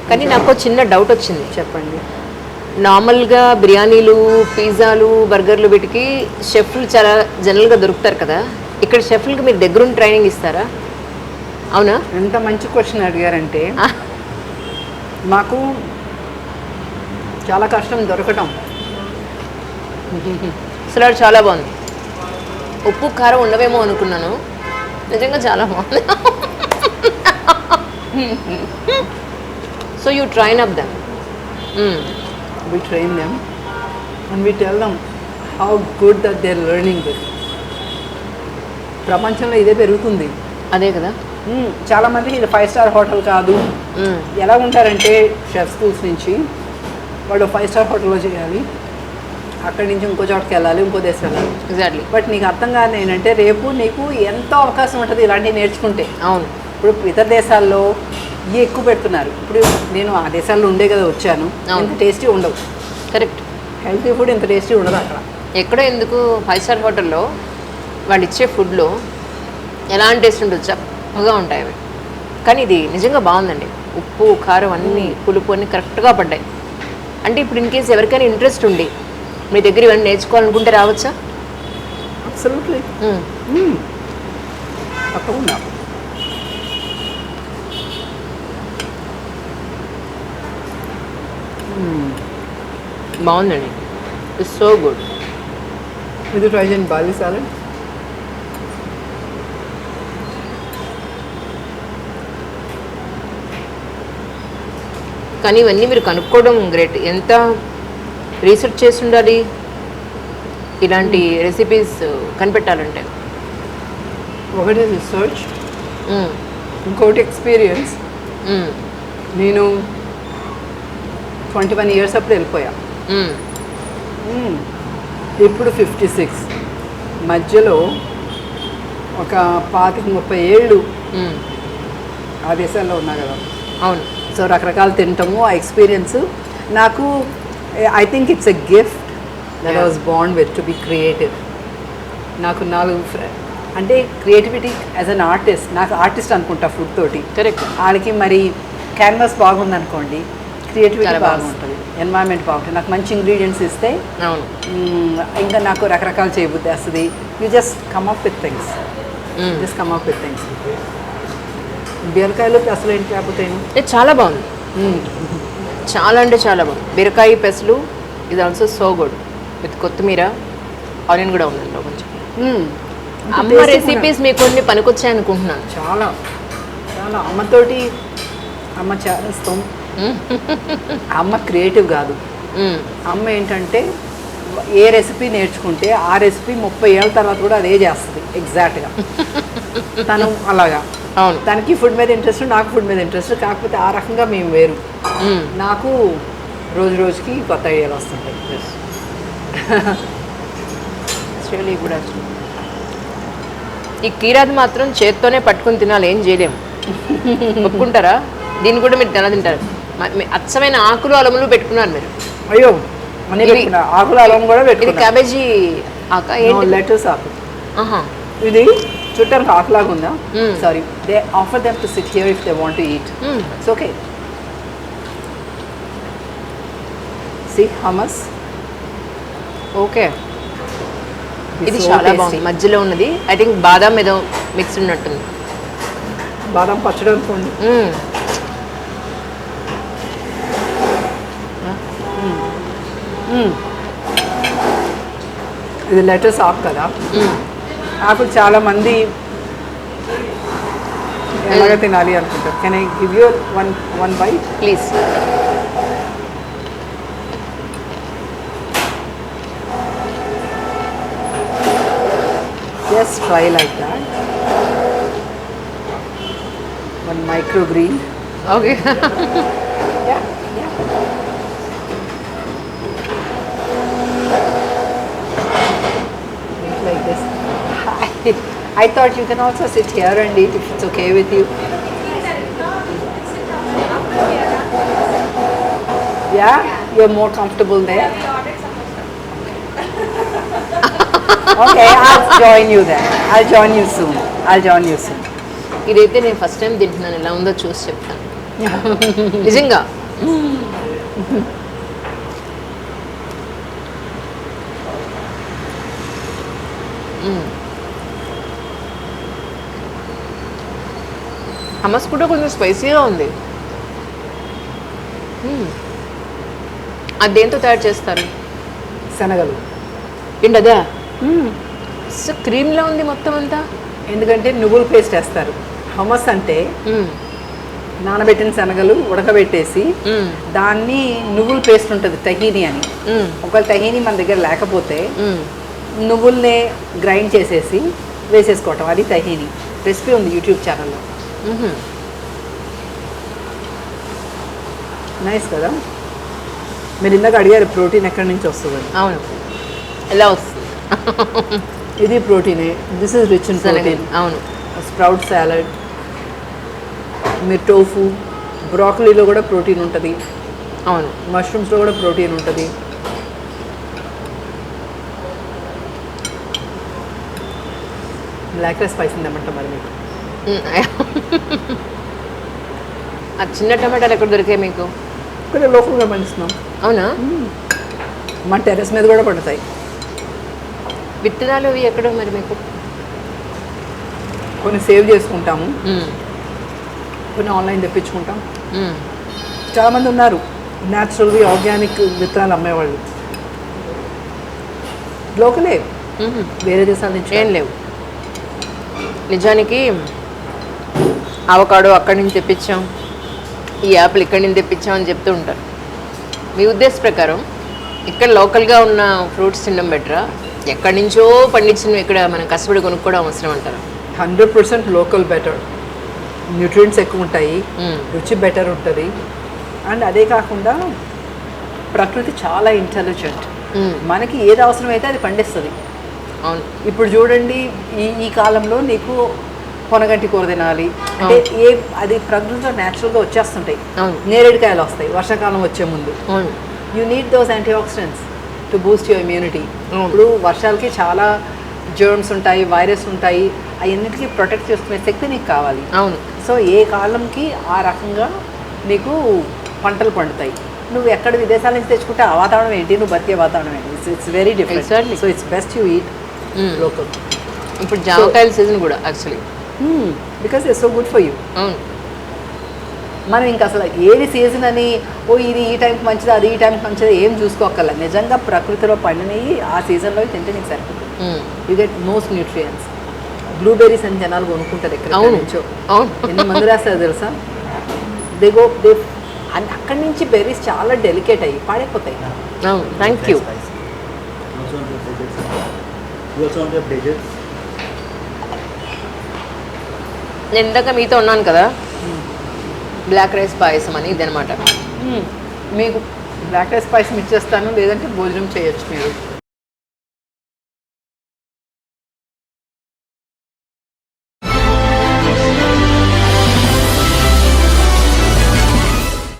కానీ నాకు చిన్న డౌట్ వచ్చింది. చెప్పండి. నార్మల్గా బిర్యానీలు, పిజ్జాలు, బర్గర్లు వీటికి షెఫ్లు చాలా జనరల్గా దొరుకుతారు కదా, ఇక్కడ షెఫ్లకి మీరు దగ్గరుండి ట్రైనింగ్ ఇస్తారా? అవునా? ఎంత మంచి క్వశ్చన్ అడిగారంటే మాకు చాలా కష్టం దొరకటం. అసలు అది చాలా బాగుంది. ఉప్పు కారం ఉండవేమో అనుకున్నాను, నిజంగా చాలా బాగుంది. So you train up them. We train them and we tell them how good that they're learning this. ప్రపంచంలో ఇదే పెరుగుతుంది. అదే కదా. చాలామంది ఇది 5-star హోటల్ కాదు. ఎలా ఉంటారంటే షెఫ్ స్కూల్స్ నుంచి వాడు 5-star హోటల్లో చేయాలి, అక్కడి నుంచి ఇంకో చోటకి వెళ్ళాలి, ఇంకో దేశం వెళ్ళాలి. ఎగ్జాక్ట్లీ. బట్ నీకు అర్థం కాదు ఏంటంటే రేపు నీకు ఎంతో అవకాశం ఉంటుంది ఇలాంటివి నేర్చుకుంటే. అవును. ఇప్పుడు ఇతర దేశాల్లో ఇవి ఎక్కువ పెడుతున్నారు. ఇప్పుడు నేను ఆ దేశాల్లో ఉండే కదా వచ్చాను, ఇంత టేస్టీ ఉండవు. కరెక్ట్. హెల్తీ ఫుడ్ ఇంత టేస్టీ ఉండదు అక్కడ. ఎక్కడో ఎందుకు 5-star హోటల్లో వాళ్ళు ఇచ్చే ఫుడ్లో ఎలాంటి టేస్ట్ ఉండదు, చప్పగా ఉంటాయి అవి. కానీ ఇది నిజంగా బాగుందండి. ఉప్పు కారం అన్నీ పులుపు అన్నీ కరెక్ట్గా పడ్డాయి. అంటే ఇప్పుడు ఇన్ కేసు ఎవరికైనా ఇంట్రెస్ట్ ఉండి మీ దగ్గర ఇవన్నీ నేర్చుకోవాలనుకుంటే రావచ్చా? అబ్సల్యూట్లీ. తప్పకుండా. బాగుందండి. It's so good. ఇది ట్రై చేయండి బార్లీ సాలెడ్. కానీ ఇవన్నీ మీరు కనుక్కోవడం గ్రేట్. ఎంత రీసెర్చ్ చేసి ఉండాలి ఇలాంటి రెసిపీస్ కనిపెట్టాలంటే. ఒకటి రీసెర్చ్, ఇంకోటి ఎక్స్పీరియన్స్. నేను 21 years అప్పుడు వెళ్ళిపోయా. ఇప్పుడు 56. మధ్యలో ఒక 25-30 ఏళ్ళు ఆ దేశాల్లో ఉన్నా కదా. అవును. సో రకరకాలు తింటాము. ఆ ఎక్స్పీరియన్స్ నాకు, I think it's a gift that was born with to be creative. నాకు 4 అంటే క్రియేటివిటీ యాజ్ అన్ ఆర్టిస్ట్, నాకు ఆర్టిస్ట్ అనుకుంటా ఫుడ్ తోటి. కరెక్ట్. వాళ్ళకి మరి క్యాన్వాస్ బాగుందనుకోండి, క్రియేటివిటీ బాగుంటుంది, ఎన్వైరన్మెంట్ బాగుంటుంది. నాకు మంచి ఇంగ్రీడియంట్స్ ఇస్తే ఇంకా నాకు రకరకాలు చేయబుద్ధి వస్తుంది. You just come up with things. బీరకాయలు పెసలు ఏంటి కాకపోతే చాలా బాగుంది. చాలా అంటే చాలా బాగుంది. బీరకాయ పెసలు ఇది ఆల్సో సో గుడ్ విత్ కొత్తిమీర, ఆనియన్ కూడా ఉందండి కొంచెం. అమ్మ రెసిపీస్ మీకు కొన్ని పనికొచ్చాయి అనుకుంటున్నాను. చాలా చాలా అమ్మతోటి అమ్మ చేస్తాం. అమ్మ క్రియేటివ్ కాదు. అమ్మ ఏంటంటే ఏ రెసిపీ నేర్చుకుంటే ఆ రెసిపీ 30 ఏళ్ళ తర్వాత కూడా అదే చేస్తుంది ఎగ్జాక్ట్గా. తను అలాగా. అవును. తనకి ఫుడ్ మీద ఇంట్రెస్ట్, నాకు ఫుడ్ మీద ఇంట్రెస్ట్. కాకపోతే ఆ రకంగా మేము వేరు. నాకు రోజు రోజుకి కొత్త ఐడియాలు వస్తుంటాయి. కూడా ఈ కీరాది మాత్రం చేత్తోనే పట్టుకుని తినాలి, ఏం చేయలేము. ఒప్పుకుంటారా? దీన్ని కూడా మీరు ఎలా తింటారు? అచ్చమైన ఆకులు అలములు పెట్టుకున్నారు మీరు. అయ్యో, ఆకులు అలం కూడా ఇది క్యాబేజీ ఆక, లెటర్స్ ఆకు. ఇది చుట్టానికి ఆకులాగా ఉందా? Sorry, they offer them to sit here if they want to eat. It's okay. See hummus. Okay, ఇది చాలా బాగుంది. మధ్యలో ఉన్నది ఐ థింక్ బాదాం ఏదో మిక్స్ ఉన్నట్టుంది. బాదాం పచ్చడి అనుకోండి. ఇది లెటర్స్ ఆకు కదా. ఆకులు చాలా మంది ఎలాగ తినాలి అనుకుంటారు. Can I give you one bite please? Just try like that. One microgreen. Okay. Yeah. Like this. I thought you can also sit here and eat if it's okay with you. Yeah? You're more comfortable there? Okay, I'll join you there. I'll join you soon. ఇదైతే నేను first time తింటున్నాను, ఎలా ఉందో చూసి చెప్తాను. నిజంగా Hamas కూడా కొంచెం స్పైసీగా ఉంది. అది దేంతో తయారు చేస్తారు? శనగలు. ఏంటి అదే క్రీమ్లా ఉంది మొత్తం అంతా. ఎందుకంటే నువ్వుల పేస్ట్ వేస్తారు. హమస్ అంటే నానబెట్టిన శనగలు ఉడకబెట్టేసి దాన్ని నువ్వుల పేస్ట్ ఉంటుంది టహీని అని. ఒకవేళ టహీని మన దగ్గర లేకపోతే నువ్వుల్నే గ్రైండ్ చేసేసి వేసేసుకోవటం, అది టహీని. రెసిపీ ఉంది యూట్యూబ్ ఛానల్లో. నైస్ కదా. మీరు ఇందాక అడిగారు ప్రోటీన్ ఎక్కడి నుంచి వస్తుందని. అవును, ఎలా వస్తుంది? ఇది ప్రోటీనే. This is rich in protein. అవును. స్ప్రౌట్ సాలడ్, మీరు టోఫు, బ్రాకలీలో కూడా ప్రోటీన్ ఉంటుంది. అవును. మష్రూమ్స్లో కూడా ప్రోటీన్ ఉంటుంది. బ్లాక్ రైస్ స్పైస్ ఉందన్నమాట మరి మీకు. ఆ చిన్న టమాటాలు ఎక్కడ దొరికాయి మీకు? కొంచెం లోకల్గా పండిస్తున్నాం. అవునా? మా టెర్రస్ మీద కూడా పడతాయి. విత్తనాలు ఇవి ఎక్కడ మరి మీకు? కొన్ని సేవ్ చేసుకుంటాము, కొన్ని ఆన్లైన్ తెప్పించుకుంటాం. చాలామంది ఉన్నారు న్యాచురల్వి ఆర్గానిక్ విత్తనాలు అమ్మేవాళ్ళు. లోకలే, వేరే దేశాల నుంచి ఏం లేవు. నిజానికి అవకాడో అక్కడి నుంచి తెప్పించాం, ఈ యాపిల్ ఇక్కడి నుంచి తెప్పించాం అని చెప్తూ ఉంటారు. మీ ఉద్దేశ ప్రకారం ఇక్కడ లోకల్గా ఉన్న ఫ్రూట్స్ తినడం బెటరా, ఎక్కడి నుంచో పండించినవి ఇక్కడ మనం కష్టపడి కొనుక్కోవడం అవసరం అంటారా? 100% లోకల్ బెటర్. న్యూట్రియంట్స్ ఎక్కువ ఉంటాయి, రుచి బెటర్ ఉంటుంది. అండ్ అదే కాకుండా ప్రకృతి చాలా ఇంటెలిజెంట్. మనకి ఏది అవసరమైతే అది పండిస్తుంది. అవును. ఇప్పుడు చూడండి, ఈ కాలంలో నీకు పొనగంటి కూర తినాలి అంటే అది ప్రకృతిలో న్యాచురల్గా వచ్చేస్తుంటాయి. నేరేడుకాయలు వస్తాయి వర్షాకాలం వచ్చే ముందు. You need those antioxidants to boost your immunity. ఇప్పుడు వర్షాలకి చాలా జర్మ్స్ ఉంటాయి, వైరస్ ఉంటాయి, అవన్నిటికీ ప్రొటెక్ట్ చేసుకునే శక్తి నీకు కావాలి. అవును. సో ఏ కాలంకి ఆ రకంగా నీకు పంటలు పండుతాయి. నువ్వు ఎక్కడ విదేశాల నుంచి తెచ్చుకుంటే ఆ వాతావరణం ఏంటి, నువ్వు బతికే వాతావరణం ఏంటి, it's very different. So it's best you eat local. ఇప్పుడు జామకాయల సీజన్ కూడా actually because it's so good for you. అవును. మనం ఇంకా అసలు ఏది సీజన్ అని ఇది ఈ టైంకి మంచిది, అది ఈ టైంకి మంచిది ఏం చూసుకోగల. నిజంగా ప్రకృతిలో పండినవి ఆ సీజన్లో తింటే నీకు సరిపోతుంది. You get most nutrients. Blueberries అని జనాలు కొనుక్కుంటారు ఎక్కడ నుంచో. ఎన్ని మందులు వేస్తారు తెలుసా? దే అక్కడి నుంచి బెర్రీస్ చాలా డెలికేట్ అయ్యి పాడైపోతాయి. Thank you. నేను ఇందాక మీతో ఉన్నాను కదా, బ్లాక్ రైస్ పాయసం అని, ఇది అనమాట. మీకు బ్లాక్ రైస్ పాయసం ఇచ్చేస్తాను, లేదంటే భోజనం చేయొచ్చు మీరు.